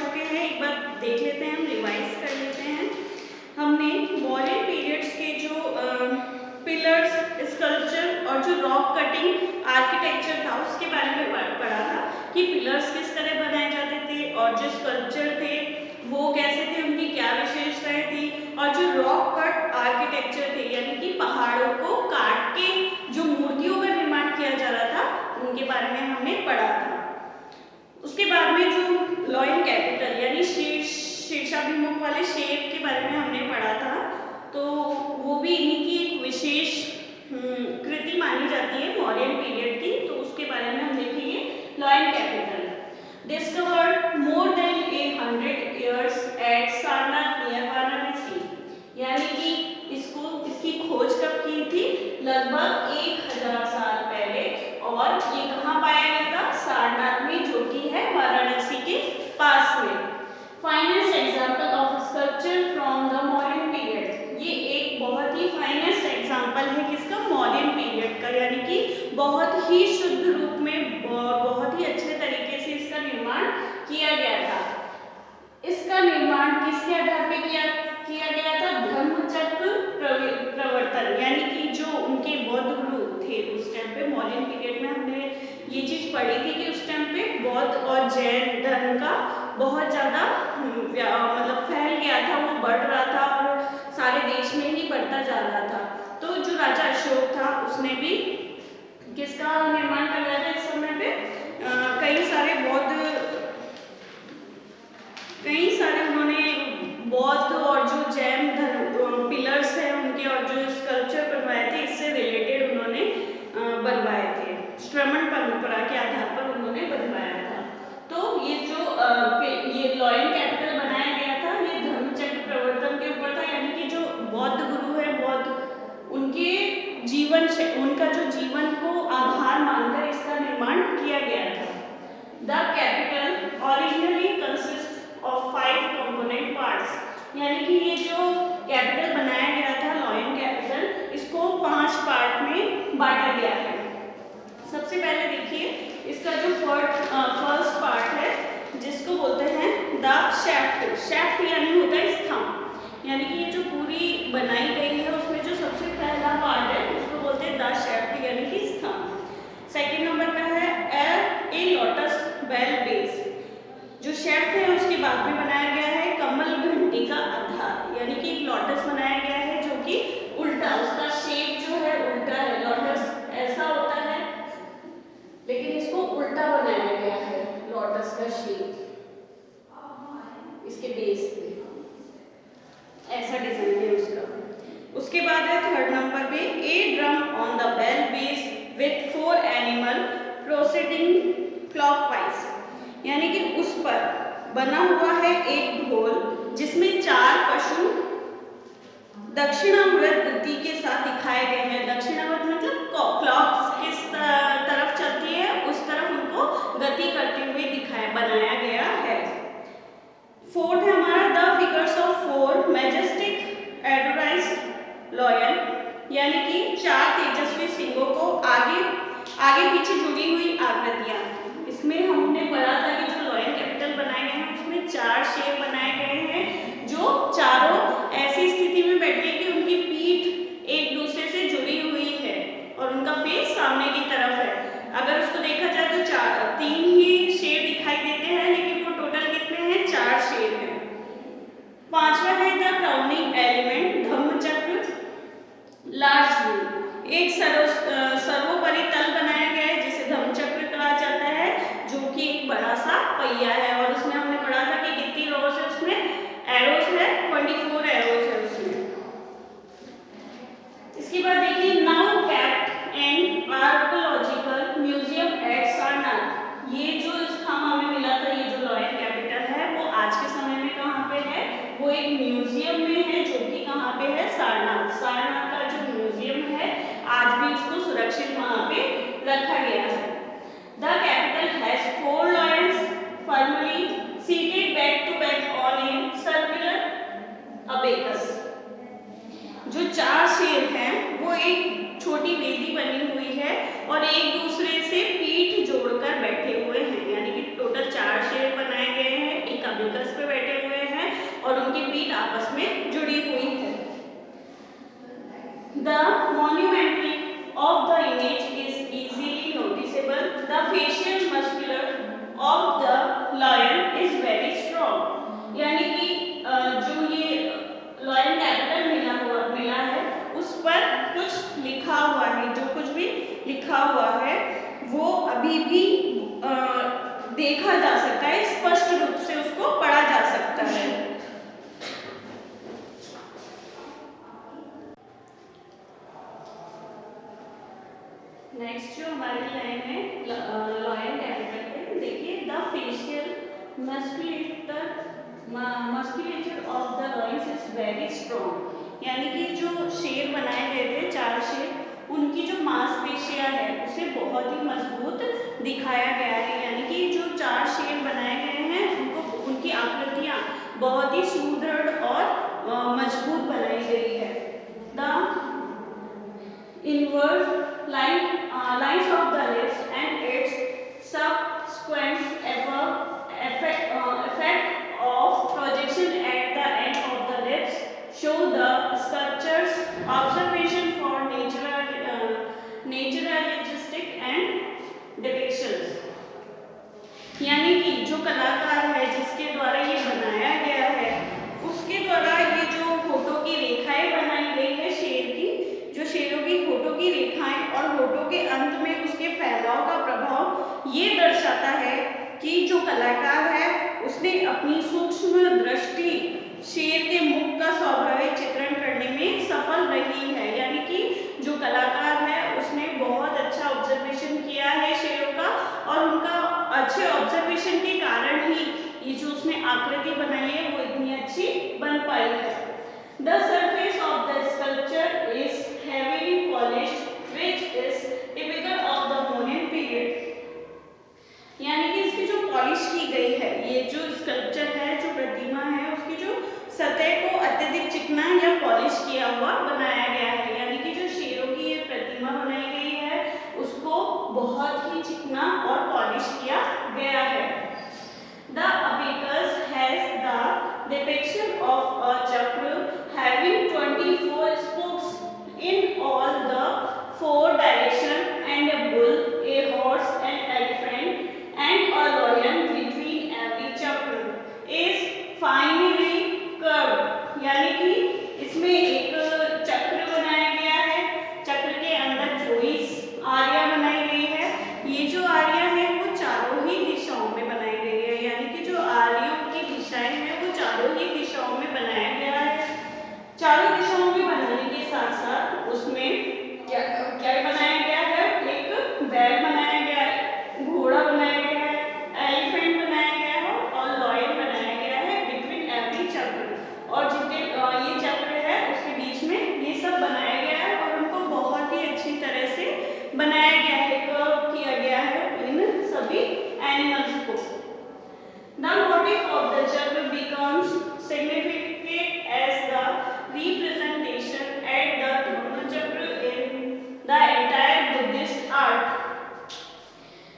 चुके हैं, एक बार देख लेते हैं, हम रिवाइज कर लेते हैं। हमने मौर्यन पीरियड्स के जो पिलर्स, स्कल्पचर और जो रॉक कटिंग आर्किटेक्चर था उसके बारे में पढ़ा था कि पिलर्स किस तरह बनाए जाते थे और जो स्कल्पचर थे वो कैसे थे, उनकी क्या विशेषताएं थी, और जो रॉक कट आर्किटेक्चर थे यानी कि पहाड़ों को काट के जो मूर्तियों का निर्माण किया जा रहा था उनके बारे में हमने पढ़ा था। उसके बाद में जो लॉयन कैपिटल यानी शीर्षाभिमुख वाले शेप के बारे में हमने पढ़ा था, तो वो भी इन्हीं की एक विशेष कृति मानी जाती है मौर्यन पीरियड की, तो उसके बारे में हम देखेंगे। Lion capital discovered more than 100 years at Sarnath near Varanasi, यानी कि इसकी खोज कब की थी? लगभग 1000 साल पहले, और ये कहाँ पाया गया था? सारनाथ में, जो कि है वाराणसी के पास में। Finest example of sculpture from the modern period, ये एक बहुत ही फाइनेस्ट एग्जाम्पल है किसका? मॉडर्न पीरियड का, यानी कि बहुत ही शुद्ध रूप में बहुत ही अच्छे तरीके से इसका निर्माण किया गया था। इसका निर्माण किसके आधार पे किया गया था? धम्मचक्र प्रवर्तन, यानी कि जो उनके बौद्ध गुरु थे उस टाइम पे, मॉडर्न पीरियड में हमने ये चीज पढ़ी थी कि उस टाइम पे बौद्ध और जैन धर्म का बहुत ज़्यादा मतलब फैल गया था, वो बढ़ रहा था और सारे देश में ही बढ़ता जा रहा था। तो जो राजा अशोक था उसने भी किसका निर्माण करवाया था इस समय पे? कई सारे उन्होंने बौद्ध और जो जैन धर्म पिलर्स हैं उनके और जो स्कल्पचर बनवाए थे इससे रिलेटेड उन्होंने बनवाए थे, श्रमण परंपरा के आधार पर उन्होंने बनवाया था। तो ये जो ये लॉयन कैपिटल बनाया गया था ये धम्मचक्र प्रवर्तन के ऊपर था, यानी कि जो बौद्ध गुरु है उनके जीवन से, उनका जो जीवन को आधार मानकर इसका निर्माण किया गया था। The capital originally consist of 5 component parts, यानी कि ये जो कैपिटल बनाया गया था लॉयन कैपिटल, इसको 5 पार्ट में बांटा गया है। सबसे पहले देखिए इसका जो फर्स्ट पार्ट है जिसको बोलते हैं द शैफ्ट। शैफ्ट यानी होता है स्तंभ, यानी कि ये जो पूरी बनाई गई है उसमें जो सबसे पहला पार्ट है उसको बोलते हैं द शैफ्ट यानी कि स्तंभ। सेकंड नंबर का है ए लोटस बेल बेस, जो शैफ्ट है उसके बाद में बनाया गया है कमल घंटी का आधार, यानी कि एक लोटस बनाया गया है जो कि उल्टा, उसका शेप जो है उल्टा है। लोटस ऐसा होता है लेकिन इसको उल्टा बनाया गया है, लोटस का शेप इसके बेस पे ऐसा डिजाइन है उसका। उसके बाद है थर्ड नंबर पे a drum on the bell base with 4 animal proceeding clockwise, यानी कि उस पर बना हुआ है एक ढोल जिसमें 4 पशु दक्षिणावर्त गति के साथ दिखाए गए हैं। दक्षिणावर्त मतलब क्लॉक किस तरफ चलती है उस तरफ उनको गति करते हुए बनाया गया है। फोर्थ है हमारा the figures of 4 majestic addorsed lion, यानी कि 4 तेजस्वी सिंहों को आगे पीछे जुड़ी हुई आकृतियां। इसमें हमने पढ़ा था कि जो लॉयन कैपिटल बनाए गए हैं उसमें 4 शेप बनाए गए हैं जो चारों ऐसी स्थिति में बैठे हैं कि उनकी पीठ एक दूसरे से जुड़ी हुई है और उनका फेस सामने की तरफ है। अगर उसको देखा जाए तो 3 ही शेप दिखाई देते हैं, लेकिन वो टोटल कितने हैं? 4 शेप हैं। पांचवा है the crowning element Dhammachakra large wheel, एक सर्वोपरि तल बनाया गया है जिसे धम्मचक्र कहा जाता है, जो कि एक बड़ा सा पहिया है और उसमें हमने पढ़ा था कि कितनी रोज है, उसमें एरोस है 24 एरोस है उसमें। इसके बाद देखिए now kept in archaeological museum at Sarnath, ये जो स्थान हमें मिला था, ये जो लॉयन कैपिटल है वो आज के समय में कहाँ पे है? वो एक म्यूजियम में है जो कि कहाँ पे है? सारनाथ। सारनाथ का जो म्यूजियम है आज भी उसको सुरक्षित वहाँ पे रखा गया है। The capital has 4 lions firmly seated back to back on a circular abacus, जो 4 शेर हैं वो एक छोटी वेदी बनी हुई है और एक दूसरे से पीठ जोड़कर बैठे हुए हैं, यानी कि टोटल 4 शेर बनाए गए हैं एक abacus The monumentality of the image is easily noticeable. The facial muscular of the lion is very strong. यानी कि जो ये लॉयन कैपिटल मिला है उस पर कुछ लिखा हुआ है, जो कुछ भी लिखा हुआ है वो अभी भी देखा जा सकता है, स्पष्ट रूप से उसको पढ़ा जा सकता है। नेक्स्ट जो हमारी लाइन है लॉयन कैपिटल पे, देखिए the facial musculature of the lions is very strong. यानी कि जो शेर बनाए गए थे, 4 शेर, उनकी जो मांसपेशियां है उसे बहुत ही मजबूत दिखाया गया है। यानी कि जो 4 शेर बनाए गए हैं उनको उनकी आकृतियां बहुत ही सुदृढ़ और मजबूत बनाई गई है। The inward lines of the lips and its subsequent effect of projection at the end of the lips show the sculpture's observation for naturalistic and depictions। यानी कि जो कलाकार है जिसके द्वारा ये बनाया गया है उसके द्वारा ये जो फोटो की रेखाएं बनाई गई है शेर की, जो शेरों की फोटो की रेखाएं और फोटो के अंत में उसके फैलाव का प्रभाव ये दर्शाता है कि जो कलाकार है उसने अपनी सूक्ष्म दृष्टि शेर के मुख का स्वाभाविक चित्रण करने में सफल रही है। यानी कि जो कलाकार है उसने बहुत अच्छा ऑब्जर्वेशन किया है शेरों का, और उनका अच्छे ऑब्जर्वेशन के कारण ही ये जो उसने आकृति बनाई है वो इतनी अच्छी बन पाई है। The surface of the sculpture is heavily polished, which is typical of the Mauryan period। यानी कि इसकी जो पॉलिश की गई है, ये जो स्कल्पचर है, जो प्रतिमा है, उसकी जो सतह को अत्यधिक चिकना या पॉलिश किया हुआ बनाया गया है। यानी कि जो शेरों की ये प्रतिमा बनाई गई है उसको बहुत ही चिकना और पॉलिश किया गया है। The abacus has the depiction of a chakra having 24 spokes in all the 4 directions and a bull, a horse, an elephant and a lion between every chakra is finely curved। यानी कि इसमें एक चक्र बनाया गया है, चक्र के अंदर 24 आरियां बनाई गई है। ये जो आरियां है वो चारों ही दिशाओं में बनाई गई है। यानी कि जो आरियों की दिशाएं हैं वो चारों ही दिशाओं में बनाया गया है। चारों दिशाओं में बनाने के साथ साथ उसमें क्या बनाया गया है, एक बैल बनाया गया है, घोड़ा बनाया गया है, एलिफेंट बनाया गया है और लॉयन बनाया गया है बिटवीन एवरी चक्र। और जितने ये चक्र है उसके बीच में ये सब बनाया गया है और उनको बहुत ही अच्छी तरह से बनाया गया है, कर्व किया गया है इन सभी एनिमल्स को। The motif of the chakra becomes significant as the representation at the Dharma chakra in the entire Buddhist art।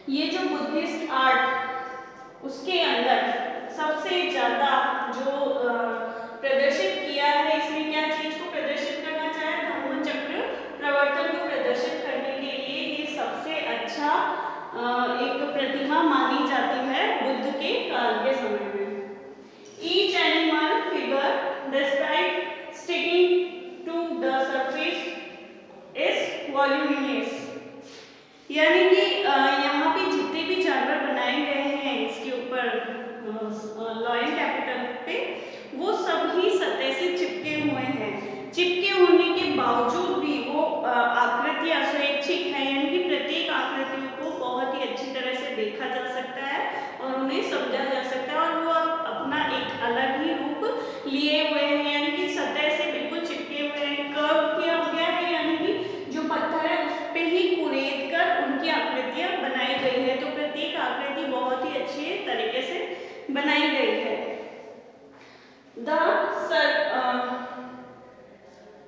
ये जो बुद्धिस्ट आर्ट उसके अंदर सबसे ज्यादा जो प्रदर्शित किया है, इसमें क्या चीज को प्रदर्शित करना चाहे, धम्म चक्र प्रवर्तन को प्रदर्शित करने के लिए ये सबसे अच्छा एक प्रतिमा मानी जाती है बुद्ध के काल के समय में। Each animal figure despite sticking to the surface is voluminous। यानी कि यहाँ पे जितने भी जानवर बनाए गए हैं इसके ऊपर लॉयन कैपिटल पे, वो सभी सतह से चिपके हुए हैं। चिपके होने के बावजूद भी वो आकृतियां स्वैच्छिक है। यानी कि प्रत्येक आकृतियों को बहुत ही अच्छी तरह से देखा जा सकता है और उन्हें समझा जा सकता है और वो अपना एक अलग ही रूप लिए हुए हैं। यानी कि सतह से बिल्कुल चिपके हुए हैं, कर्व किया गया है। यानी कि जो पत्थर है उस पे ही कुरेद कर उनकी आकृतियां बनाई गई है। तो प्रत्येक आकृति बहुत ही अच्छी तरीके से बनाई गई है।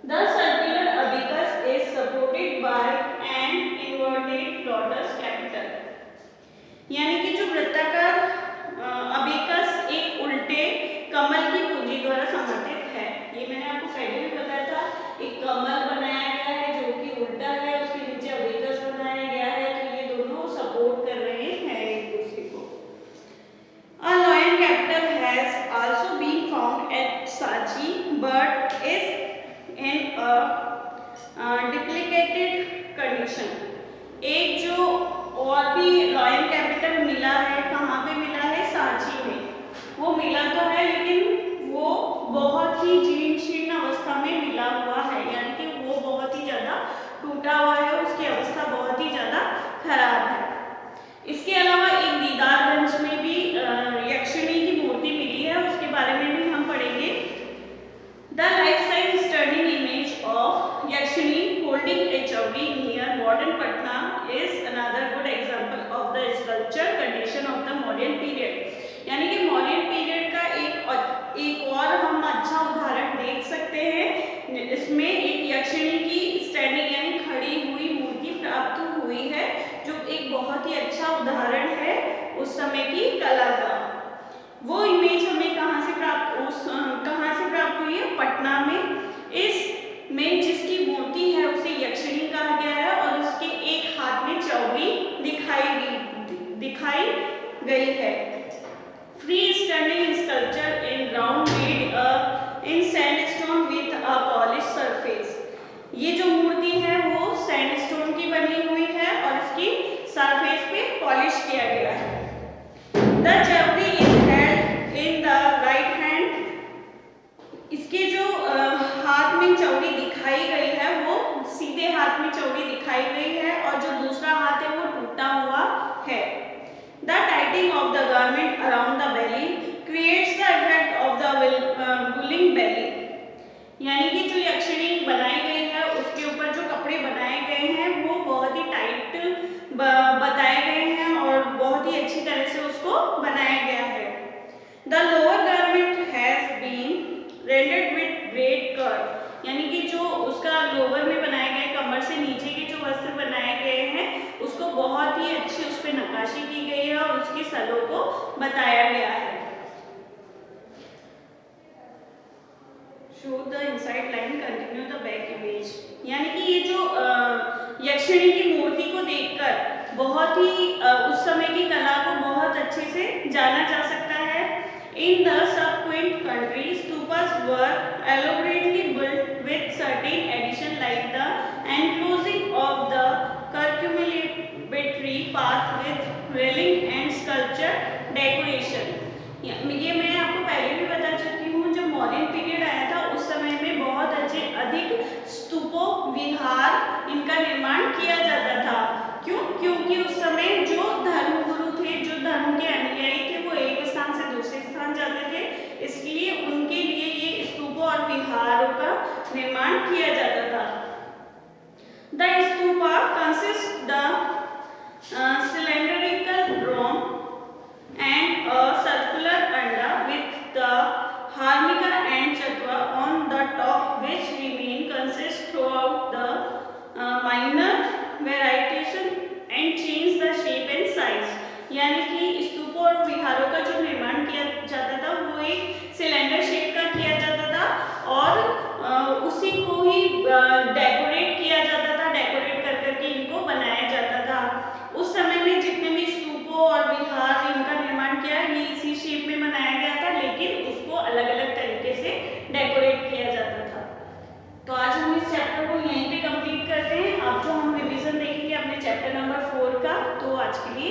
The circular abacus is supported by an inverted lotus capital। यानी कि जो वृत्ताकार अबेकस एक उल्टे कमल की पूंजी द्वारा समर्थित है। ये मैंने आपको पहले भी बताया था, एक कमल बनाया गया डिप्लीकेटेड कंडीशन। एक जो और भी रॉयल कैपिटल मिला है, कहाँ पे मिला है? सांची में। वो मिला तो है लेकिन वो बहुत ही जीर्ण शीर्ण अवस्था में मिला हुआ है, यानी कि वो बहुत ही ज़्यादा टूटा हुआ है, उसकी अवस्था बहुत ही ज़्यादा खराब है। इसके अलावा एक दीदारगंज में भी यक्षिणी की मूर्ति मिली है, उसके बारे में भी हम पढ़ेंगे। The life size stunning image of Yakshini holding a chowri near modern Patna is another good example of the sculpture condition of the Mauryan period। यानी कि मौर्यन पीरियड का एक और हम अच्छा उदाहरण देख सकते हैं। इसमें एक यक्षिणी की स्टैंडिंग यानी खड़ी हुई मूर्ति प्राप्त हुई है, जो एक बहुत ही अच्छा उदाहरण है उस समय की कला का। वो इमेज हमें कहाँ से प्राप्त हुई है? पटना में। इस में जिसकी मूर्ति है उसे यक्षिणी कहा गया है और उसके एक हाथ में चौरी दिखाई गई है। Free standing sculpture in round made in sandstone with a polish surface. ये जो मूर्ति है वो सैंडस्टोन की बनी हुई है और इसकी सरफेस पे पॉलिश किया गया है। The Chauri is held in the right hand. इसके जो हाथ में चौरी दिखाई गई है वो सीधे हाथ में चौरी दिखाई गई है और जो दूसरा हाथ है वो टूटा हुआ है। The tightening of the garment around the belly creates the effect of the bulging belly. यानी कि जो यक्षिणी बनाई गई है उसके ऊपर जो कपड़े बनाए गए हैं वो बहुत ही टाइट बताए गए हैं और बहुत ही अच्छी तरह से उसको बनाया गया है। The lower garment has been rendered with great curve. यानी कि जो उसका लोअर में बनाए गए कमर से नीचे के जो वस्त्र बनाए गए हैं उसको बहुत ही अच्छी उस पर नक्काशी की गई है और उसके सलों को बताया गया है। Show the inside line, continue the back image. यानी कि ये जो यक्षिणी की मूर्ति को देखकर बहुत ही उस समय की कला को बहुत अच्छे से जाना जा सकता है। In the subsequent countries, stupas were elaborately built with certain addition like the enclosing of the circumambulatory path with railing and sculpture decoration। ये मैं आपको पहले भी बता चुकी हूँ, जब मौर्यन पीरियड आया था उस समय में बहुत अधिक स्तूपों विहार इनका निर्माण किया जाता था। क्यों? क्योंकि उस समय जो धर्मगुरु थे, जो धर्म के अनुयायी थे, वो एक स्थान से दूसरे स्थान जाते थे, इसलिए उनके लिए ये स्तूपों और विहारों का निर्माण किया जाता था। The stupa consist the cylindrical dome and a circular anda with the harmika and chatwa on the top, which remain consist throughout the minor variation and change the shape and size। यानी कि स्तूपों और विहारों का जो निर्माण किया जाता था वो एक सिलेंडर शेप का किया जाता था और उसी को ही डेकोरेट किया जाता था, डेकोरेट कर करके इनको बनाया जाता था। उस समय में जितने भी स्तूपों और विहार इनका निर्माण किया ये इसी शेप में बनाया गया था, लेकिन उसको अलग अलग तरीके से डेकोरेट किया जाता था। तो आज हम इस चैप्टर को यहीं पे कंप्लीट करते हैं। अब जो हम रिवीजन देखेंगे अपने चैप्टर नंबर 4 का, तो आज के लिए